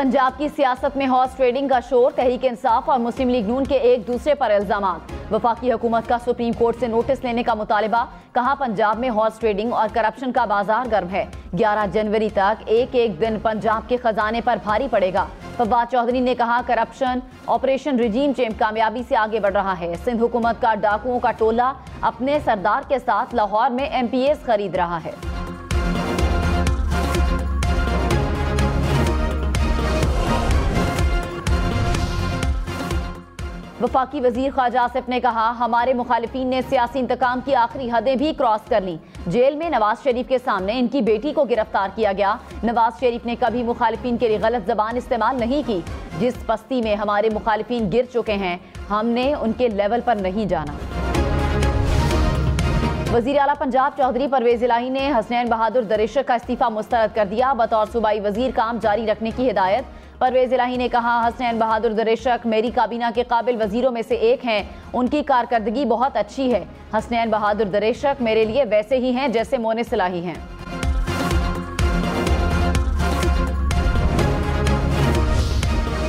पंजाब की सियासत में हॉर्स ट्रेडिंग का शोर, तहरीक इंसाफ और मुस्लिम लीग नून के एक दूसरे पर इल्जामात। वफाकी हुकूमत का सुप्रीम कोर्ट से नोटिस लेने का मुतालबा, कहा पंजाब में हॉर्स ट्रेडिंग और करप्शन का बाजार गर्म है। 11 जनवरी तक एक एक दिन पंजाब के खजाने पर भारी पड़ेगा। फवाद चौधरी ने कहा करप्शन ऑपरेशन रिजीम चेंज कामयाबी से आगे बढ़ रहा है। सिंध हुकूमत का डाकुओं का टोला अपने सरदार के साथ लाहौर में MPAs खरीद रहा है। वफाकी वजीर ख्वाजा आसिफ ने कहा हमारे मुखालिफिन ने सियासी इंतकाम की आखिरी हदें भी क्रॉस कर ली। जेल में नवाज शरीफ के सामने इनकी बेटी को गिरफ्तार किया गया। नवाज शरीफ ने कभी मुखालिफिन के लिए गलत जबान इस्तेमाल नहीं की। जिस पस्ती में हमारे मुखालिफिन गिर चुके हैं, हमने उनके लेवल पर नहीं जाना। वजीर आला पंजाब चौधरी परवेज इलाही ने हसनैन बहादुर दरेशक का इस्तीफा मुस्तरद कर दिया। बतौर सूबाई वजीर काम जारी रखने की हिदायत। परवेज इलाही ने कहा हसनैन बहादुर दरेशक मेरी काबीना के काबिल वजीरों में से एक हैं। उनकी कारकर्दगी बहुत अच्छी है। हसनैन बहादुर दरेशक मेरे लिए वैसे ही हैं जैसे मोनिस इलाही हैं।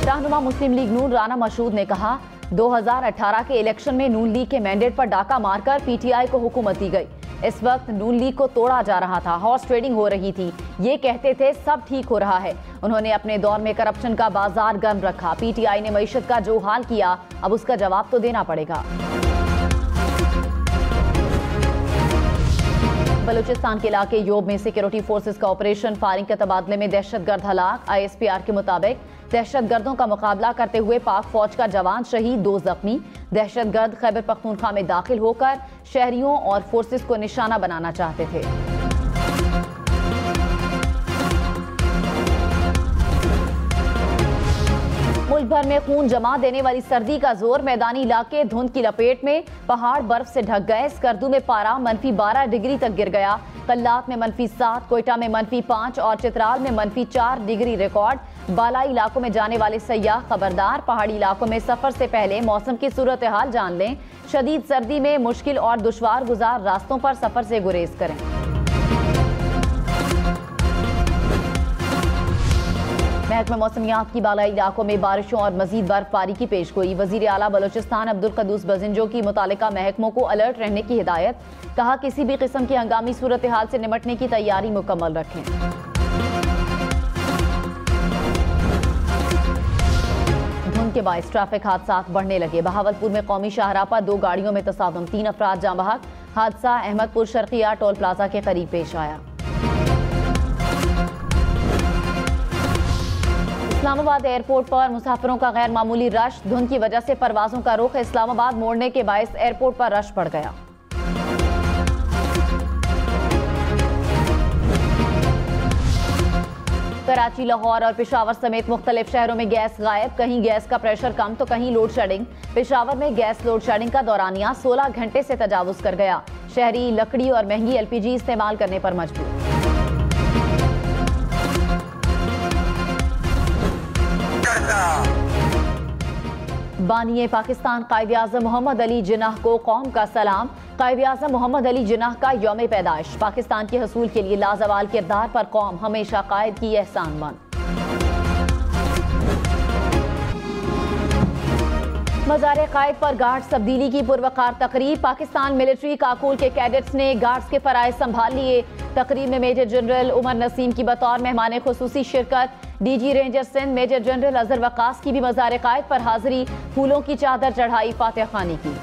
रहनुमा मुस्लिम लीग नून राना मशहूद ने कहा 2018 के इलेक्शन में नून लीग के मैंडेट पर डाका मारकर PTI को हुकूमत दी गई। इस वक्त नून लीग को तोड़ा जा रहा था, हॉर्स ट्रेडिंग हो रही थी। ये कहते थे सब ठीक हो रहा है। उन्होंने अपने दौर में करप्शन का बाजार गर्म रखा। PTI ने मईशत का जो हाल किया, अब उसका जवाब तो देना पड़ेगा। बलूचिस्तान के इलाके योब में सिक्योरिटी फोर्सेस का ऑपरेशन, फायरिंग के तबादले में दहशतगर्द हलाक। ISPR के मुताबिक दहशतगर्दों का मुकाबला करते हुए पाक फौज का जवान शहीद, 2 जख्मी। दहशतगर्द खैबर पख्तूनख्वा में दाखिल होकर शहरियों और फोर्सेस को निशाना बनाना चाहते थे। मुल्क भर में खून जमा देने वाली सर्दी का जोर, मैदानी इलाके धुंध की लपेट में, पहाड़ बर्फ से ढक गए। स्कर्दू में पारा -12 डिग्री तक गिर गया। कल्लात में -7, कोयटा में -5 और चित्राल में -4 डिग्री रिकॉर्ड। बालाई इलाकों में जाने वाले सयाह खबरदार। पहाड़ी इलाकों में सफर से पहले मौसम की सूरत हाल जान लें। शदीद सर्दी में मुश्किल और दुश्वार गुजार रास्तों पर सफर से गुरेज करें। महकमा मौसमियात की बालाई इलाकों में बारिशों और मजीद बर्फबारी की पेशगोई। वजीर आला बलोचिस्तान अब्दुल कदूस बजिंजो की मुतालिका महकमों को अलर्ट रहने की हिदायत। कहा किसी भी किस्म की हंगामी सूरत हाल से निपटने की तैयारी मुकम्मल रखें। धुंध के बायस ट्रैफिक हादसात बढ़ने लगे। बहावलपुर में कौमी शाहराह पर 2 गाड़ियों में तसादुम, 3 अफराद जाँ बहक। हादसा अहमदपुर शर्किया टोल प्लाजा के करीब पेश आया। इस्लामाबाद एयरपोर्ट पर मुसाफिरों का गैर मामूली रश। धुंध की वजह से परवाजों का रुख इस्लामाबाद मोड़ने के बायस एयरपोर्ट पर रश बढ़ गया। कराची, लाहौर और पेशावर समेत मुख्तलिफ शहरों में गैस गायब। कहीं गैस का प्रेशर कम तो कहीं लोड शेडिंग। पेशावर में गैस लोड शेडिंग का दौरानिया 16 घंटे से तजावुज कर गया। शहरी लकड़ी और महंगी LPG इस्तेमाल करने पर मजबूर। बानिए पाकिस्तान कायद-ए-आज़म मोहम्मद अली जिन्नाह को कौम का सलाम। कायद-ए-आज़म मोहम्मद अली जिन्नाह का यौम पैदाइश। पाकिस्तान के हसूल के लिए लाजवाल किरदार पर कौम हमेशा कायद की एहसानमंद। मज़ार कायद पर गार्ड्स तब्दीली की पुरवकार तकरीब। पाकिस्तान मिलिट्री काकूल के कैडेट्स ने गार्ड्स के फराइज संभाल लिए। तकरीब में मेजर जनरल उमर नसीम की बतौर मेहमान खुसूसी शिरकत। DG ranger Sindh major general Azhar Waqas की भी मज़ार कायद पर हाजिरी। फूलों की चादर चढ़ाई, फातिहा खानी की।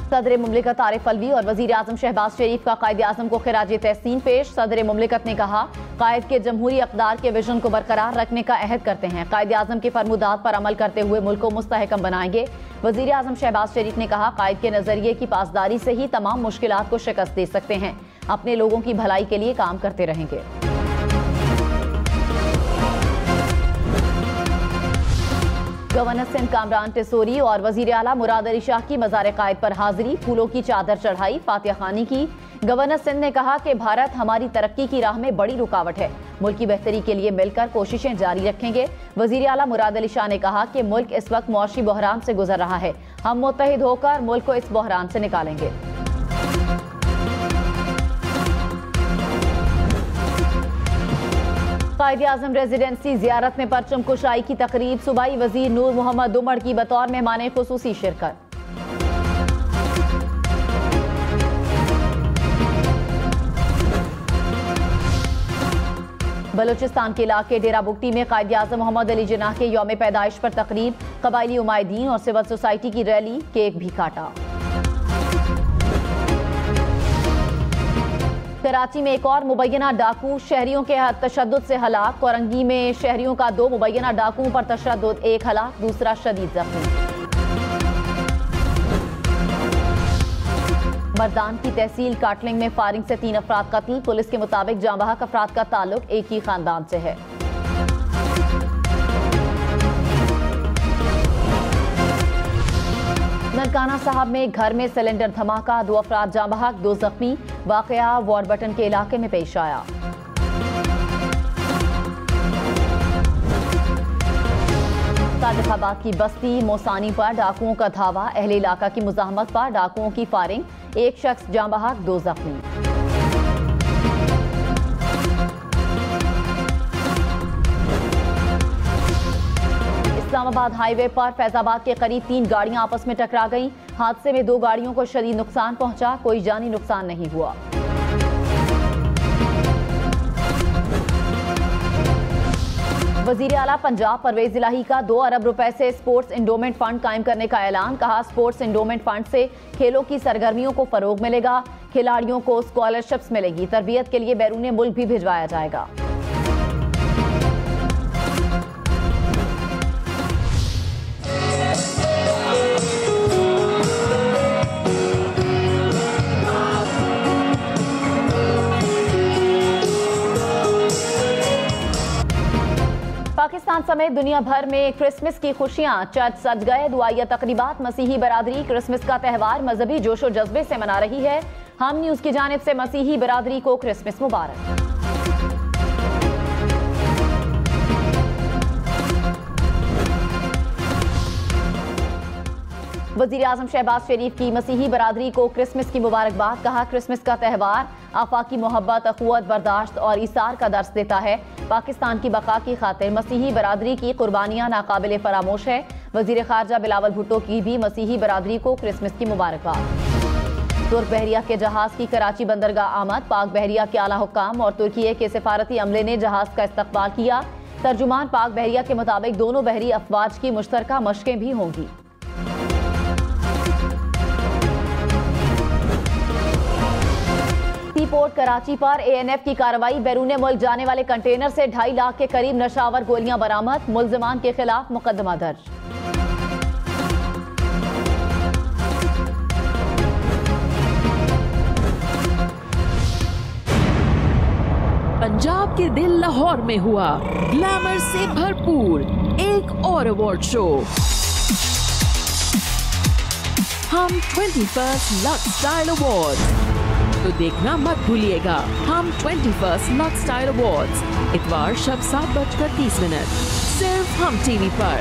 सदर मुमलिकत आरिफ अलवी और वजीर आजम शहबाज शरीफ का कायद आजम को खिराज तहसीन पेश। सदर मुमलिकत ने कहा कायद के जमहूरी अक़दार के विजन को बरकरार रखने का अहद करते हैं। कायद आजम के फरमुदात पर अमल करते हुए मुल्क को मुस्तहकम बनाएंगे। वजीर आजम शहबाज शरीफ ने कहा कायद के नजरिए की पासदारी से ही तमाम मुश्किलात को शिकस्त दे सकते हैं। अपने लोगों की भलाई के लिए काम करते रहेंगे। गवर्नर सिंध कामरान टिसोरी और वजीर आला मुराद अली शाह की मज़ार कायद पर हाजिरी। फूलों की चादर चढ़ाई, फातिहा खानी की। गवर्नर सिंध ने कहा कि भारत हमारी तरक्की की राह में बड़ी रुकावट है। मुल्क की बेहतरी के लिए मिलकर कोशिशें जारी रखेंगे। वजीर आला मुराद अली शाह ने कहा कि मुल्क इस वक्त मुआशी बहरान से गुजर रहा है। हम मुत्तहिद होकर मुल्क को इस बहरान से निकालेंगे। कायद-ए-आज़म रेजिडेंसी जियारत में परचम कुशाई की तकरीब, सूबाई वजीर नूर मोहम्मद उमर की बतौर मेहमान खुसूसी शिरकत। बलूचिस्तान के इलाके डेरा बुगटी में कायद-ए-आज़म मोहम्मद अली जिन्नाह के यौम पैदाइश पर तकरीब, कबायली उमायदीन और सिविल सोसाइटी की रैली, केक भी काटा। कराची में एक और मुबैना डाकू शहरियों के तशद्दुद से हलाक, कोरंगी में शहरियों का 2 मुबैना डाकुओं पर तशद्दुद, 1 हलाक, दूसरा शदीद जख्मी। मर्दान की तहसील काटलिंग में फायरिंग से 3 अफराद कत्ल, पुलिस के मुताबिक जांबहक अफराद का ताल्लुक एक ही खानदान से है। ननकाना साहब में घर में सिलेंडर धमाका, 2 अफराद जांबहक, 2 जख्मी। वाकया वॉर बटन के इलाके में पेश आया। सादिकाबाद की बस्ती मोसानी पर डाकुओं का धावा, अहले इलाका की मुजाहमत पर डाकुओं की फायरिंग, 1 शख्स जांबहक, 2 जख्मी। इस्लामाबाद हाईवे पर फैजाबाद के करीब 3 गाड़ियां आपस में टकरा गईं। हादसे में 2 गाड़ियों को शदीद नुकसान पहुंचा, कोई जानी नुकसान नहीं हुआ। वजीर आला पंजाब परवेज इलाही का 2 अरब रुपए से स्पोर्ट्स इंडोमेंट फंड कायम करने का ऐलान, कहा स्पोर्ट्स इंडोमेंट फंड से खेलों की सरगर्मियों को फरोग मिलेगा, खिलाड़ियों को स्कॉलरशिप्स मिलेगी, तरबियत के लिए बैरून मुल्क भी भिजवाया जाएगा। पाकिस्तान समेत दुनिया भर में क्रिसमस की खुशियां, चर्च सज गए, दुआया तकरीबात, मसीही बरादरी क्रिसमस का त्यौहार मजहबी जोशो जज्बे से मना रही है। हम न्यूज की जानिब से मसीही बरादरी को क्रिसमस मुबारक। वजीर आजम शहबाज शरीफ की मसीही बरादरी को क्रिसमस की मुबारकबाद, कहा क्रिसमस का त्यौहार आफाकी मोहब्बत, अखुवत, बर्दाश्त और इसार का दर्स देता है। पाकिस्तान की बका की खातिर मसीही बरादरी की कुर्बानियां नाकाबिले फरामोश है। वजीर खारजा बिलावल भुट्टो की भी मसीही बरादरी को क्रिसमस की मुबारकबाद। तुर्क बहरिया के जहाज की कराची बंदरगाह आमद, पाक बहरिया के आला हुक्काम और तुर्की के सिफारती अमले ने जहाज का इस्तकबाल किया। तर्जुमान पाक बहरिया के मुताबिक दोनों बहरी अफवाज की मुश्तरका मशकें भी होंगी। सी पोर्ट कराची पर ANF की कार्रवाई, बैरून मुल्क जाने वाले कंटेनर से 2.5 लाख के करीब नशावर गोलियां बरामद, मुल्जिमान के खिलाफ मुकदमा दर्ज। पंजाब के दिल लाहौर में हुआ ग्लैमर से भरपूर एक और अवार्ड शो, हम 21st लक्स स्टाइल अवार्ड्स। तो देखना मत भूलिएगा हम 21st लक्स स्टाइल अवार्ड्स, इतवार शब 7:30 सिर्फ हम टीवी पर।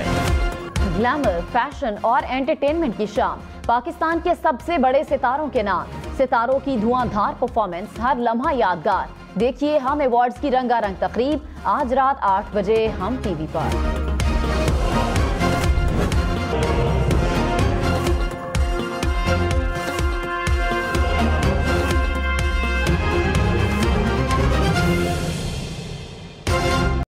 ग्लैमर, फैशन और एंटरटेनमेंट की शाम, पाकिस्तान के सबसे बड़े सितारों के नाम, सितारों की धुआंधार परफॉर्मेंस, हर लम्हा यादगार। देखिए हम अवार्ड्स की रंगारंग तकरीब आज रात 8 बजे हम टीवी पर।